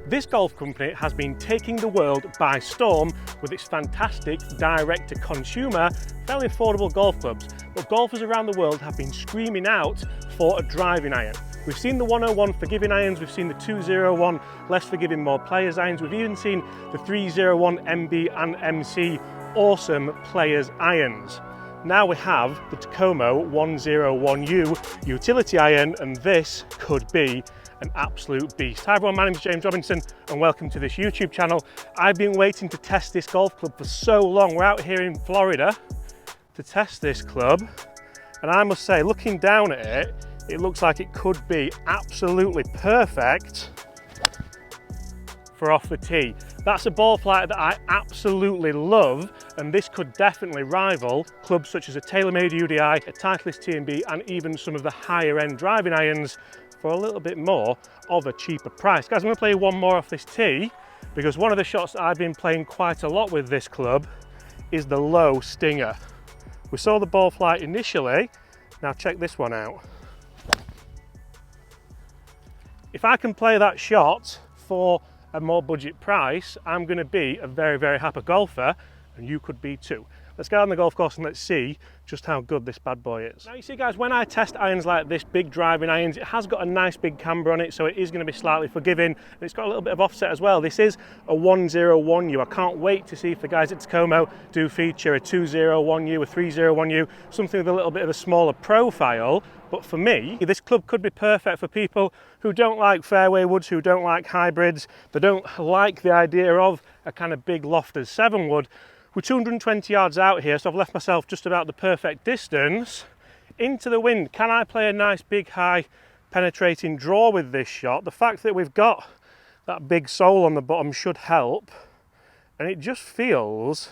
This golf company has been taking the world by storm with its fantastic direct-to-consumer, fairly affordable golf clubs. But golfers around the world have been screaming out for a driving iron. We've seen the 101 forgiving irons, we've seen the 201 less forgiving, more players irons, we've even seen the 301 MB and MC awesome players irons. Now we have the Takomo 101U utility iron, and this could be an absolute beast. Hi everyone, my name is James Robinson and welcome to this YouTube channel. I've been waiting to test this golf club for so long. We're out here in Florida to test this club, and I must say, looking down at it, it looks like it could be absolutely perfect for off the tee. That's a ball flight that I absolutely love, and this could definitely rival clubs such as a Taylormade UDI, a Titleist T&B, and even some of the higher end driving irons for a little bit more of a cheaper price. Guys, I'm going to play one more off this tee because one of the shots that I've been playing quite a lot with this club is the low stinger. We saw the ball flight initially, now check this one out. If I can play that shot for a more budget price, I'm going to be a very, very happy golfer, and you could be too. Let's get on the golf course and let's see just how good this bad boy is. Now you see guys, when I test irons like this, big driving irons, it has got a nice big camber on it, so it is going to be slightly forgiving, and it's got a little bit of offset as well. This is a 101U. I can't wait to see if the guys at Takomo do feature a 201U, a 301U, something with a little bit of a smaller profile. But for me, this club could be perfect for people who don't like fairway woods, who don't like hybrids, they don't like the idea of a kind of big lofted 7 wood. We're 220 yards out here, so I've left myself just about the perfect distance. Into the wind, can I play a nice big high penetrating draw with this shot? The fact that we've got that big sole on the bottom should help, and it just feels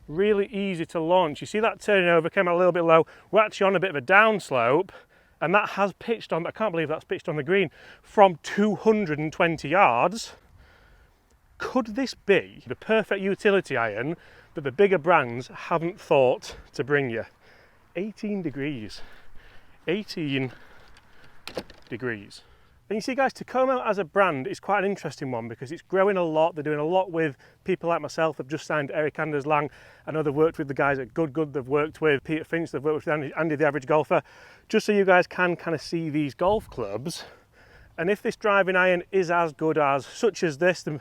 really easy to launch. You see that turning over, came out a little bit low. We're actually on a bit of a downslope, and that has pitched on, I can't believe that's pitched on the green, from 220 yards. Could this be the perfect utility iron that the bigger brands haven't thought to bring you? 18 degrees. 18 degrees. And you see guys, Takomo as a brand is quite an interesting one because it's growing a lot. They're doing a lot with people like myself. They've just signed Erik Anders Lang. I know they've worked with the guys at Good. They've worked with Peter Finch. They've worked with Andy the Average Golfer. Just so you guys can kind of see these golf clubs. And if this driving iron is as good as, such as this, the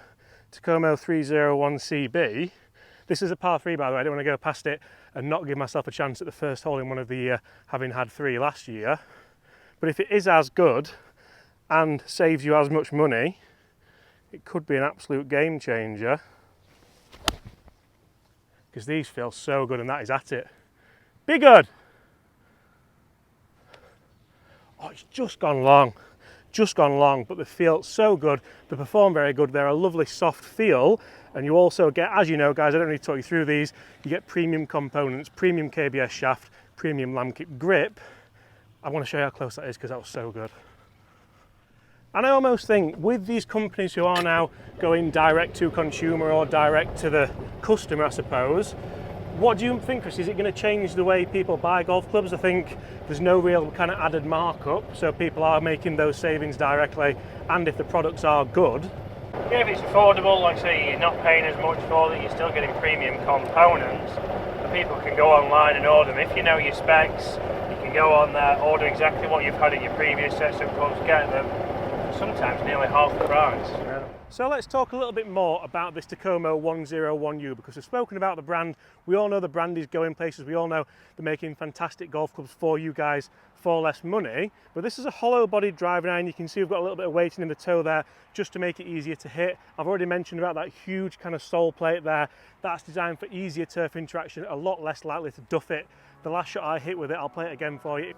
Takomo 301CB. This is a par 3 by the way, I don't want to go past it and not give myself a chance at the first hole in one of the year, having had 3 last year. But if it is as good and saves you as much money, it could be an absolute game changer. Because these feel so good, and that is at it. Be good! Oh, it's just gone long. Just gone long, but they feel so good, they perform very good, they're a lovely soft feel, and you also get, as you know guys, I don't need to talk you through these, you get premium components, premium KBS shaft, premium lamb kit grip. I want to show you how close that is because that was so good. And I almost think with these companies who are now going direct to consumer or direct to the customer, I suppose, what do you think, Chris? Is it going to change the way people buy golf clubs? I think there's no real kind of added markup, so people are making those savings directly, and if the products are good. Yeah, if it's affordable, like I say, you're not paying as much for it, you're still getting premium components, and people can go online and order them. If you know your specs, you can go on there, order exactly what you've had in your previous sets of clubs, get them, sometimes nearly half the price. Yeah. So let's talk a little bit more about this Takomo 101U, because we've spoken about the brand. We all know the brand is going places. We all know they're making fantastic golf clubs for you guys for less money. But this is a hollow bodied driving iron. You can see we've got a little bit of weighting in the toe there just to make it easier to hit. I've already mentioned about that huge kind of sole plate there. That's designed for easier turf interaction, a lot less likely to duff it. The last shot I hit with it, I'll play it again for you.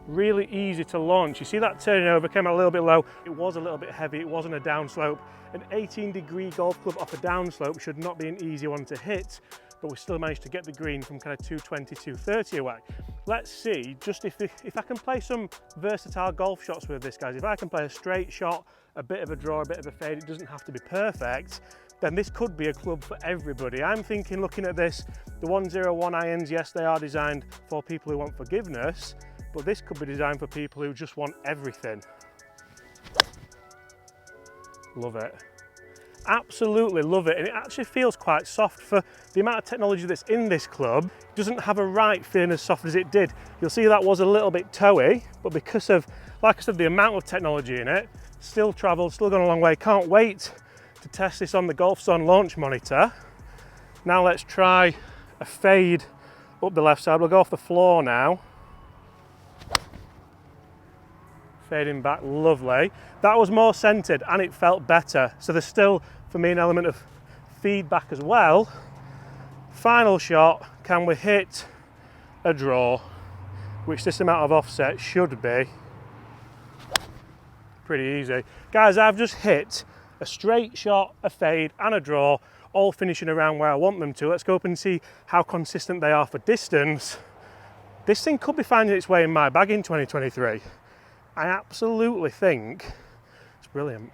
Really easy to launch. You see that turning over, came out a little bit low. It was a little bit heavy, it wasn't a downslope. An 18-degree golf club off a downslope should not be an easy one to hit, but we still managed to get the green from kind of 220, 230 away. Let's see just if I can play some versatile golf shots with this, guys. If I can play a straight shot, a bit of a draw, a bit of a fade, it doesn't have to be perfect, then this could be a club for everybody. I'm thinking, looking at this, the 101 irons, yes, they are designed for people who want forgiveness, but this could be designed for people who just want everything. Love it. Absolutely love it, and it actually feels quite soft for the amount of technology that's in this club. It doesn't have a right feeling as soft as it did. You'll see that was a little bit toey, but because of, like I said, the amount of technology in it, still travelled, still gone a long way. Can't wait to test this on the GolfZone launch monitor. Now let's try a fade up the left side. We'll go off the floor now. Fading back, lovely. That was more centered and it felt better. So there's still, for me, an element of feedback as well. Final shot, can we hit a draw? Which this amount of offset should be pretty easy. Guys, I've just hit a straight shot, a fade and a draw, all finishing around where I want them to. Let's go up and see how consistent they are for distance. This thing could be finding its way in my bag in 2023. I absolutely think it's brilliant.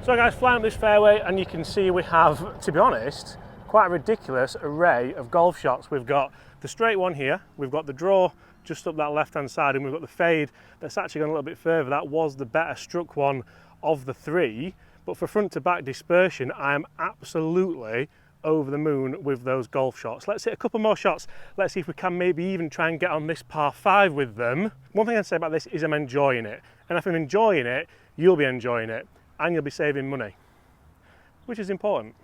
So guys, flying up this fairway and you can see we have, to be honest, quite a ridiculous array of golf shots. We've got the straight one here, we've got the draw just up that left hand side, and we've got the fade that's actually gone a little bit further. That was the better struck one of the three, but for front to back dispersion, I am absolutely over the moon with those golf shots. Let's hit a couple more shots. Let's see if we can maybe even try and get on this par 5 with them. One thing I'd say about this is I'm enjoying it, and if I'm enjoying it, you'll be enjoying it, and you'll be saving money, which is important.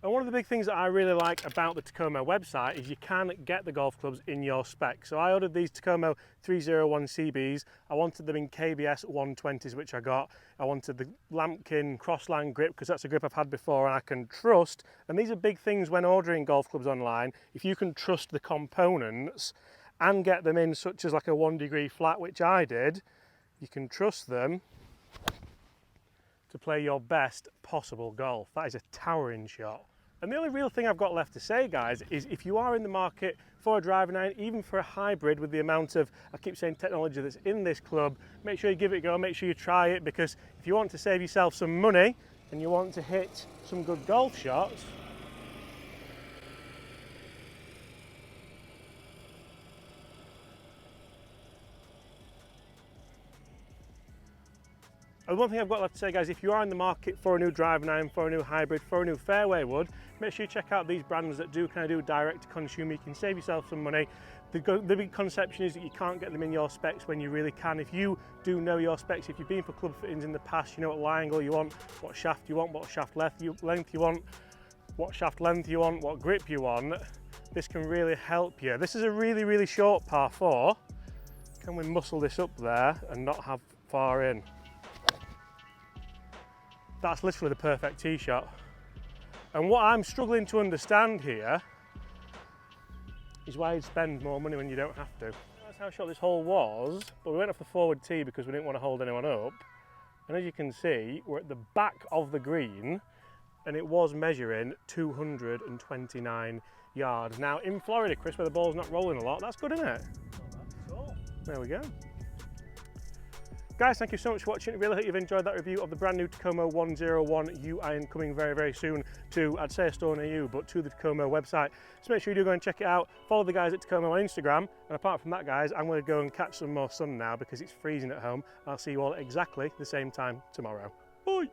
And one of the big things that I really like about the Takomo website is you can get the golf clubs in your spec. So I ordered these Takomo 301 CBs. I wanted them in KBS 120s, which I got. I wanted the Lampkin Crossline grip because that's a grip I've had before and I can trust. And these are big things when ordering golf clubs online. If you can trust the components and get them in, such as like a 1 degree flat, which I did, you can trust them to play your best possible golf. That is a towering shot. And the only real thing I've got left to say, guys, is if you are in the market for a driving iron, even for a hybrid with the amount of, I keep saying, technology that's in this club, make sure you give it a go, make sure you try it, because if you want to save yourself some money and you want to hit some good golf shots, and one thing I've got left to say, guys, if you are in the market for a new driving iron, for a new hybrid, for a new fairway wood, make sure you check out these brands that do kind of do direct to consumer. You can save yourself some money. The big conception is that you can't get them in your specs when you really can. If you do know your specs, if you've been for club fittings in the past, you know what lie angle you want, what shaft you want, what shaft length you want, what shaft length you want, what grip you want, this can really help you. This is a really, really short par 4. Can we muscle this up there and not have far in? That's literally the perfect tee shot. And what I'm struggling to understand here is why you'd spend more money when you don't have to. That's how short this hole was, but we went off the forward tee because we didn't want to hold anyone up. And as you can see, we're at the back of the green and it was measuring 229 yards. Now in Florida, Chris, where the ball's not rolling a lot, that's good, isn't it? There we go. Guys, thank you so much for watching. Really hope you've enjoyed that review of the brand new Takomo 101 U iron, coming very, very soon to, I'd say a store near you, but to the Takomo website. So make sure you do go and check it out. Follow the guys at Takomo on Instagram. And apart from that, guys, I'm going to go and catch some more sun now because it's freezing at home. I'll see you all at exactly the same time tomorrow. Bye.